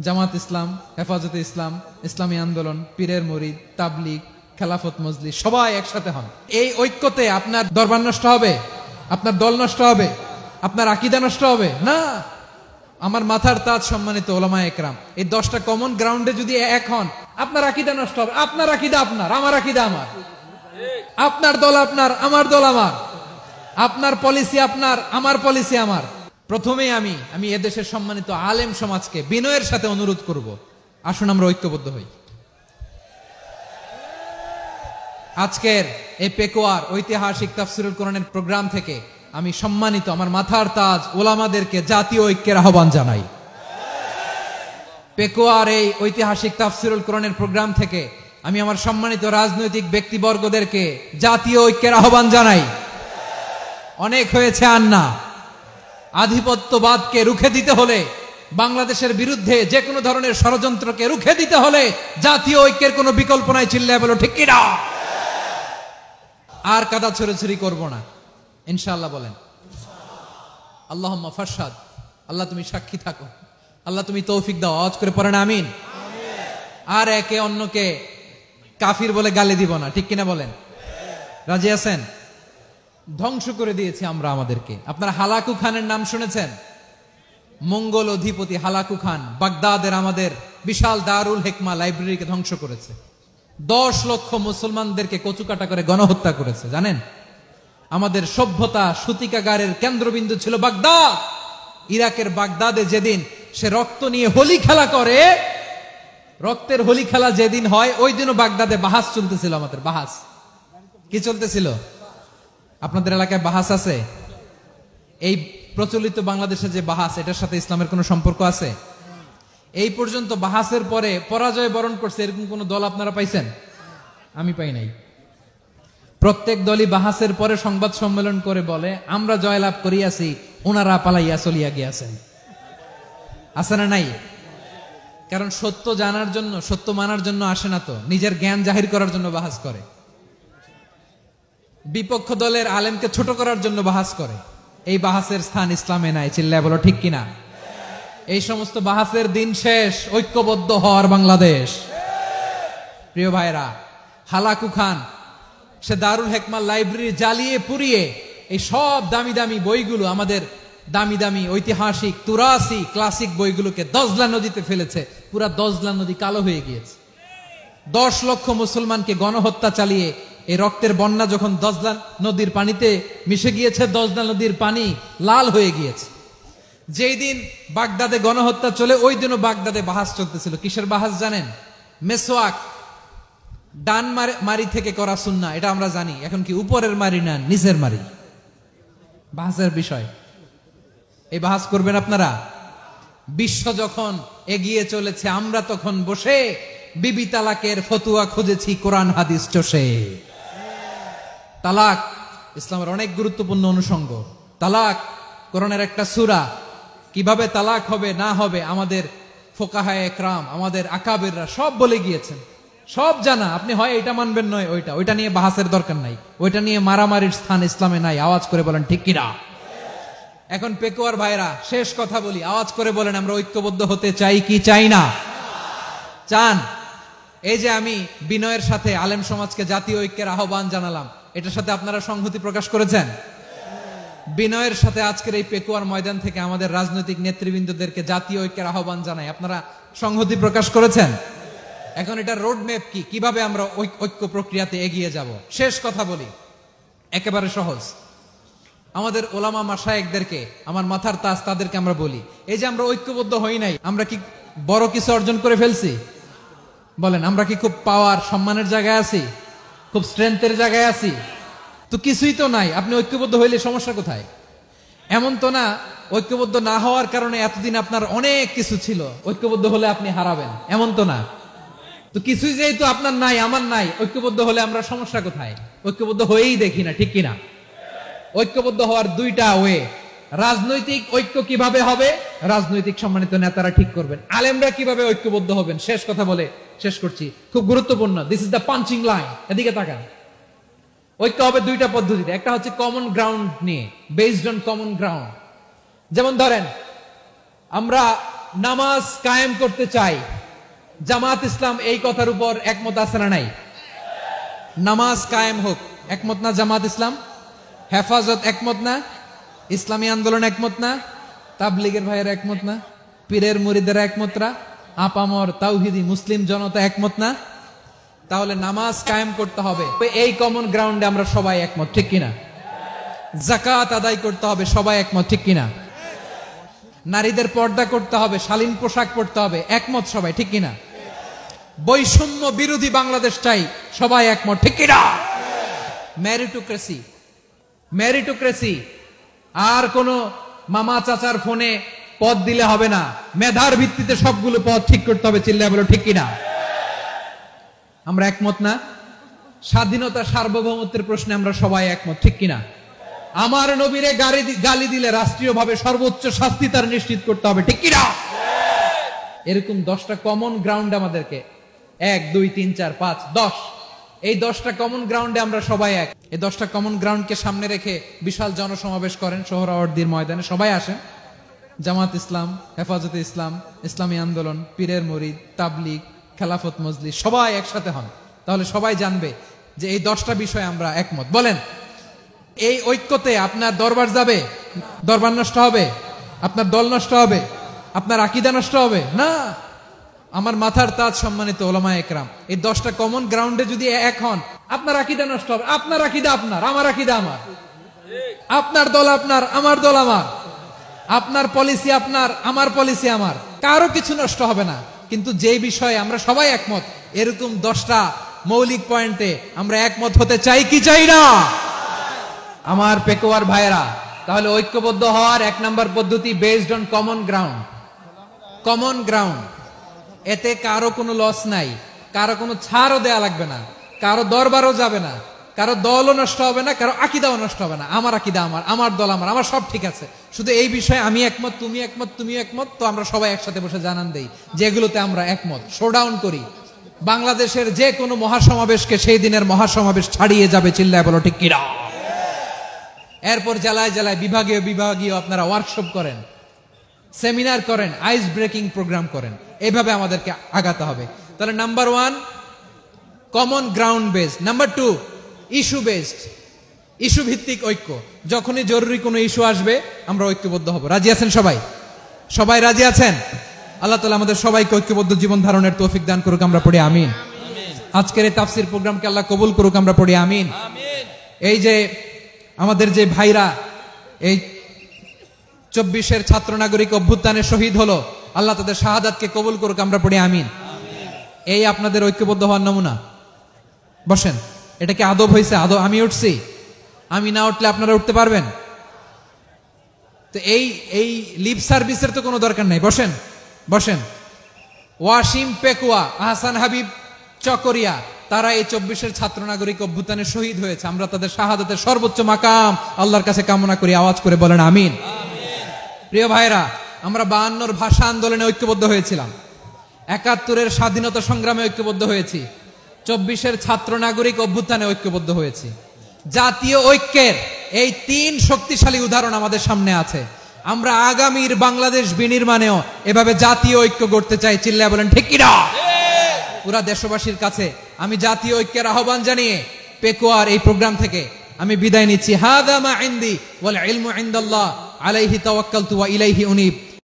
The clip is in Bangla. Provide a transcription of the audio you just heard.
জামাত ইসলাম, হেফাজতে ইসলাম, ইসলামী আন্দোলন, পীরের মুরিদ, তাবলিগ, খেলাফত মজলিস সবাই একসাথে হন। এই ঐক্যতে আপনার দরবার নষ্ট হবে, আপনার দল নষ্ট হবে, আপনার আকীদা নষ্ট হবে না। আমার মাথার তাজ সম্মানিত ওলামায়ে একরাম, এই 10টা কমন গ্রাউন্ডে যদি এক হন, আপনার আকীদা নষ্ট হবে। আপনার আকীদা আপনার, আমার আকীদা আমার, আপনার দল আপনার, আমার দল আমার, আপনার পলিসি আপনার, আমার পলিসি আমার। প্রথমেই আমি এদেশের সম্মানিত আলেম সমাজকে বিনয়ের সাথে অনুরোধ করব, আসুন আমরা ঐক্যবদ্ধ হই। আজকের এই পেকুয়ার ঐতিহাসিক তাফসিরুল কোরআনের প্রোগ্রাম থেকে আমি সম্মানিত আমার মাথার তাজ ওলামাদেরকে জাতীয় ঐক্যের আহ্বান জানাই। পেকুয়ার এই ঐতিহাসিক তাফসিরুল কোরআনের প্রোগ্রাম থেকে আমি আমার সম্মানিত রাজনৈতিক ব্যক্তিবর্গদেরকে জাতীয় ঐক্যের আহ্বান জানাই। অনেক হয়েছে আর না। আধিপত্যবাদকে রুখে দিতে হলে, বাংলাদেশের বিরুদ্ধে যে কোনো ধরনের ষড়যন্ত্রকে রুখে দিতে হলে জাতীয় ঐক্যের কোনো বিকল্প নাই। চিল্লায় বলো ঠিক কিনা? আর কাদা ছড়াছড়ি করব না ইনশাআল্লাহ। বলেন আল্লাহুম্মা ফারশাদ। আল্লাহ তুমি সাক্ষী থাকো, আল্লাহ তুমি তৌফিক দাও। আওয়াজ করে পড়েন আমিন। আর একে অন্যকে কাফির বলে গালি দিব না, ঠিক কিনা বলেন? রাজি আছেন? ধ্বংস করে দিয়েছি আমরা আমাদেরকে। আপনারা হালাকু খানের নাম শুনেছেন? মঙ্গল অধিপতি হালাকু খান বাগদাদের আমাদের বিশাল দারুল হিকমা লাইব্রেরিকে ধ্বংস করেছে। 10 লক্ষ মুসলমানদেরকে কচুকাটা করে গণহত্যা করেছে। জানেন, আমাদের সভ্যতা সূতিকাগারের কেন্দ্রবিন্দু ছিল বাগদাদ। ইরাকের বাগদাদে যেদিন সে রক্ত নিয়ে হোলি খেলা করে, রক্তের হোলি খেলা যেদিন হয়, ওই দিনও বাগদাদে বাহাস চলতেছিল। আমাদের বাহাস কি চলতেছিল? আপনাদের এলাকায় বাহাস আছে? এই প্রচলিত বাংলাদেশে যে বাহাস, এটার সাথে ইসলামের কোনো সম্পর্ক আছে? এই পর্যন্ত বাহাসের পরে পরাজয় বরণ করছে এরকম কোন দল আপনারা পাইছেন? আমি পাই নাই। প্রত্যেক দলই বাহাসের পরে সংবাদ সম্মেলন করে বলে আমরা জয়লাভ করিয়াছি, ওনারা পালাইয়া চলিয়া গিয়াছেন। আছে না নাই? কারণ সত্য জানার জন্য, সত্য মানার জন্য আসে না তো, নিজের জ্ঞান জাহির করার জন্য বাহাস করে। বিপক্ষ দলের আলেমকে ছোট করার জন্য বাহাস করে। এই বাহাসের স্থান ইসলামে নাই। চিল্লায় বলো ঠিক কিনা? এই সমস্ত বাহাসের দিন শেষ। ঐক্যবদ্ধ হওয়ার বাংলাদেশ। প্রিয় ভাইরা, হালাকু খান সে দারুল হিকমা লাইব্রেরি জ্বালিয়ে পুড়িয়ে এই সব দামি দামি বইগুলো, আমাদের দামি দামি ঐতিহাসিক তুরাসি ক্লাসিক বইগুলোকে দজলা নদীতে ফেলেছে। পুরা দজলা নদী কালো হয়ে গিয়েছে। 10 লক্ষ মুসলমানকে গণহত্যা চালিয়ে এই রক্তের বন্যা যখন দজলা নদীর পানিতে মিশে গিয়েছে, দজলা নদীর পানি লাল হয়ে গিয়েছে। যেই দিন বাগদাদে গণহত্যা চলে, ওই দিনও বাগদাদে বাহাস চলতেছিল। কিসের বাহাস জানেন? মেসওয়াক, ডান মারি থেকে করা সুন্নাহ, এটা আমরা জানি। এখন কি উপরের মারি না নিচের মারি? বাহাসের বিষয়। এই বাহাস করবেন আপনারা? বিশ্ব যখন এগিয়ে চলেছে, আমরা তখন বসে বিবি তালাকের ফতুয়া খুঁজেছি কোরআন হাদিস চষে। তালাক ইসলামের অনেক গুরুত্বপূর্ণ অনুষঙ্গ। তালাক কোরআনের একটা সূরা। কিভাবে তালাক হবে না হবে আমাদের ফোকাহায়ে একরাম, আমাদের আকাবেররা সব বলে গিয়েছেন, সব জানা। আপনি হয় এটা মানবেন, নয় ওইটা। ওইটা নিয়ে বাহাসের দরকার নাই, ওইটা নিয়ে মারামারির স্থান ইসলামে নাই। আওয়াজ করে বলেন ঠিক কিনা? এখন পেকুয়ার ভাইরা, শেষ কথা বলি, আওয়াজ করে বলেন আমরা ঐক্যবদ্ধ হতে চাই কি চাই না? চান? এই যে আমি বিনয়ের সাথে আলেম সমাজকে জাতীয় ঐক্যের আহ্বান জানালাম, এটার সাথে আপনারা সংহতি প্রকাশ করেছেন? বিনয়ের সাথে আজকের এই পেকুয়ার ময়দান থেকে আমাদের রাজনৈতিক নেতৃবৃন্দদেরকে জাতীয় ঐক্যের আহ্বান জানাই, আপনারা সংহতি প্রকাশ করেছেন? এখন এটা রোড ম্যাপ কি, কিভাবে আমরা ঐক্য প্রক্রিয়াতে এগিয়ে যাব? শেষ কথা বলি, একেবারে সহজ। আমাদের ওলামা মাশায়েখদেরকে, আমার মাথার তাজ, তাদেরকে আমরা বলি, এই যে আমরা ঐক্যবদ্ধ হই নাই, আমরা কি বড় কিছু অর্জন করে ফেলছি? বলেন, আমরা কি খুব পাওয়ার সম্মানের জায়গায় আছি? খুব স্ট্রেংথের জায়গায় আছি? তো কিছুই তো নাই। আপনি ঐক্যবদ্ধ হইলে সমস্যা কোথায়? এমন তো না ঐক্যবদ্ধ না হওয়ার কারণে এতদিন আপনার অনেক কিছু ছিল, ঐক্যবদ্ধ হলে আপনি হারাবেন, এমন তো না। তো কিছুই যেহেতু আপনার নাই, আমার নাই, ঐক্যবদ্ধ হলে আমরা সমস্যা কোথায়? ঐক্যবদ্ধ হয়েই দেখি না, ঠিক কিনা? ঐক্যবদ্ধ হওয়ার দুইটা ওয়ে। রাজনৈতিক ঐক্য কিভাবে হবে? রাজনৈতিক সম্মানিত নেতারা ঠিক করবেন। আলেমরা কিভাবে ঐক্যবদ্ধ হবেন? শেষ কথা বলে শেষ করছি, খুব গুরুত্বপূর্ণ। This is the punching line. এদিকে তাকান। ঐক্য হবে দুইটা পদ্ধতিতে। একটা হচ্ছে কমন গ্রাউন্ড নিয়ে, বেসড অন কমন গ্রাউন্ড। যেমন ধরেন, আমরা নামাজ কায়েম করতে চাই, জামাত ইসলাম এই কথার উপর একমত আছে না নাই? নামাজ কায়েম হোক, একমত না জামাত ইসলাম? হেফাজত একমত না? ইসলামী আন্দোলন একমত না? তাবলীগের ভাইয়েরা একমত না? পীরের মুরিদেরা একমত না? আপামর তাওহীদি মুসলিম জনতা একমত না? তাহলে নামাজ কায়েম করতে হবে, এই কমন গ্রাউন্ডে আমরা সবাই একমত, ঠিক কিনা? যাকাত আদায় করতে হবে, সবাই একমত, ঠিক কিনা? নারীদের পর্দা করতে হবে, শালীন পোশাক পরতে হবে, একমত সবাই, ঠিক কিনা? বৈষম্য বিরোধী বাংলাদেশ চাই, সবাই একমত, ঠিক কিনা? মেরিটোক্রেসি, মেরিটোক্রেসি, আর কোন মামা চাচার ফোনে পদ দিলে হবে না, মেধার ভিত্তিতে সবগুলো পদ ঠিক করতে হবে, চিল্লায় বলো ঠিক কিনা? আমরা একমত না? স্বাধীনতা সার্বভৌমত্বের প্রশ্নে আমরা সবাই একমত, ঠিক কিনা? আমার নবীরে গালি দিলে রাষ্ট্রীয়ভাবে সর্বোচ্চ শাস্তি তার নিশ্চিত করতে হবে, ঠিক কিনা? এরকম 10টা কমন গ্রাউন্ড আমাদেরকে, 1 2 3 4 5 10, এই 10টা কমন গ্রাউন্ডে আমরা সবাই এক। এই 10টা কমন গ্রাউন্ডকে সামনে রেখে বিশাল জনসমাবেশ করেন সোহরাওয়ার্দীর ময়দানে, সবাই আসেন। জামাত ইসলাম, হেফাজতে ইসলাম, ইসলামী আন্দোলন, পীরের মুরিদ, তাবলীগ, খেলাফত মজলিস, সবাই একসাথে হন, তাহলে সবাই জানবে যে এই 10টা বিষয়ে আমরা একমত। বলেন, এই ঐক্যতে আপনার দরবার যাবে? দরবার নষ্ট হবে? আপনার দল নষ্ট হবে? আপনার আকীদা নষ্ট হবে না? আমার মাথার তাজ সম্মানিত ওলামা একরাম, এই 10টা কমন গ্রাউন্ডে যদি এক হন, আপনার আকীদা নষ্ট হবে? আপনার আকীদা আপনার, আমার আকীদা আমার, আপনার দল আপনার, আমার দল আমার, আপনার পলিসি আপনার, আমার পলিসি আমার, কারো কিছু নষ্ট হবে না। কিন্তু যে বিষয়ে আমরা সবাই একমত, এরকম 10টা মৌলিক পয়েন্টে আমরা একমত হতে চাই কি চাই না? আমার পেকোয়ার ভাইয়েরা, তাহলে ঐক্যবদ্ধ হওয়ার 1 নম্বর পদ্ধতি based on common ground. Common ground, এতে কারো কোনো লস নাই, কারো কোনো ছাড়ও দেয়া লাগবে না, কারো দরবারও যাবে না, কারো দলও নষ্ট হবে না, কারো আকীদাও নষ্ট হবে না। আমার আকীদা আমার, আমার দল আমার, আমার সব ঠিক আছে, শুধু এই বিষয়ে আমি একমত, তুমি একমত, তুমি একমত, তো আমরা সবাই একসাথে বসে জানান দেই যেগুলোতে আমরা একমত, শোডাউন করি। বাংলাদেশের যে কোনো মহাসমাবেশকে সেই দিনের মহাসমাবেশ ছাড়িয়ে যাবে, চিল্লায় বলো ঠিক কিনা? এরপর জেলায় জেলায় বিভাগীয় বিভাগীয় আপনারা ওয়ার্কশপ করেন, সেমিনার করেন, আইস ব্রেকিং প্রোগ্রাম করেন, এইভাবে আমাদেরকে আগাতে হবে। তাহলে number 1 common ground based, number 2 issue based, issue ভিত্তিক ঐক্য। যখনই জরুরি কোনো ইস্যু আসবে আমরা ঐক্যবদ্ধ হব। রাজি আছেন সবাই? সবাই রাজি আছেন? আল্লাহ তাআলা আমাদের সবাইকে ঐক্যবদ্ধ জীবন ধারণের তৌফিক দান করুক, আমরা পড়ি আমিন। আজকের এই তাফসীর প্রোগ্রামকে আল্লাহ কবুল করুক, আমরা পড়ি আমিন। এই যে আমাদের যে ভাইরা এই 24-এর ছাত্র নাগরিক অভ্যুত্থানে শহীদ হলো, আল্লাহ তাদের শাহাদাতকে কবুল করুক, আমরা পড়ি আমিন। এই আপনাদের ঐক্যবদ্ধ হওয়ার নমুনা। বসেন, এটা কি আদব হয়েছে? আদব আমি উঠছি, আমি না উঠলে আপনারা উঠতে পারবেন? তো এই লিপ সার্ভিসের তো কোনো দরকার নাই। বসেন বসেন। ওয়াসিম পেকুয়া, আহসান হাবিব চকরিয়া, তারা এই 24-এর ছাত্র নাগরিক অভ্যুত্থানে শহীদ হয়েছে। আমরা তাদের শাহাদাতের সর্বোচ্চ মাকাম আল্লাহর কাছে কামনা করি, আওয়াজ করে বলেন আমিন। প্রিয় ভাইরা, আমরা 52-র ভাষা আন্দোলনে ঐক্যবদ্ধ হয়েছিলাম, 71-এর স্বাধীনতা সংগ্রামে ঐক্যবদ্ধ হয়েছি, 24-এর ছাত্র নাগরিক অভ্যুত্থানে ঐক্যবদ্ধ হয়েছি। জাতীয় ঐক্যের এই 3 শক্তিশালী উদাহরণ আমাদের সামনে আছে। আমরা আগামীর বাংলাদেশ বিনির্মাণেও এভাবে জাতীয় ঐক্য গড়তে চাই, চিল্লায় বলেন ঠিক কিনা? পুরা দেশবাসীর কাছে আমি জাতীয় ঐক্যের আহ্বান জানিয়ে পেকুয়ার এই প্রোগ্রাম থেকে আমি বিদায় নিচ্ছি। হাদা মা ইনদি ওয়াল ইলমু ইনদাল্লাহ আলাইহি তাওয়াক্কালতু ওয়া ইলাইহি উনীব।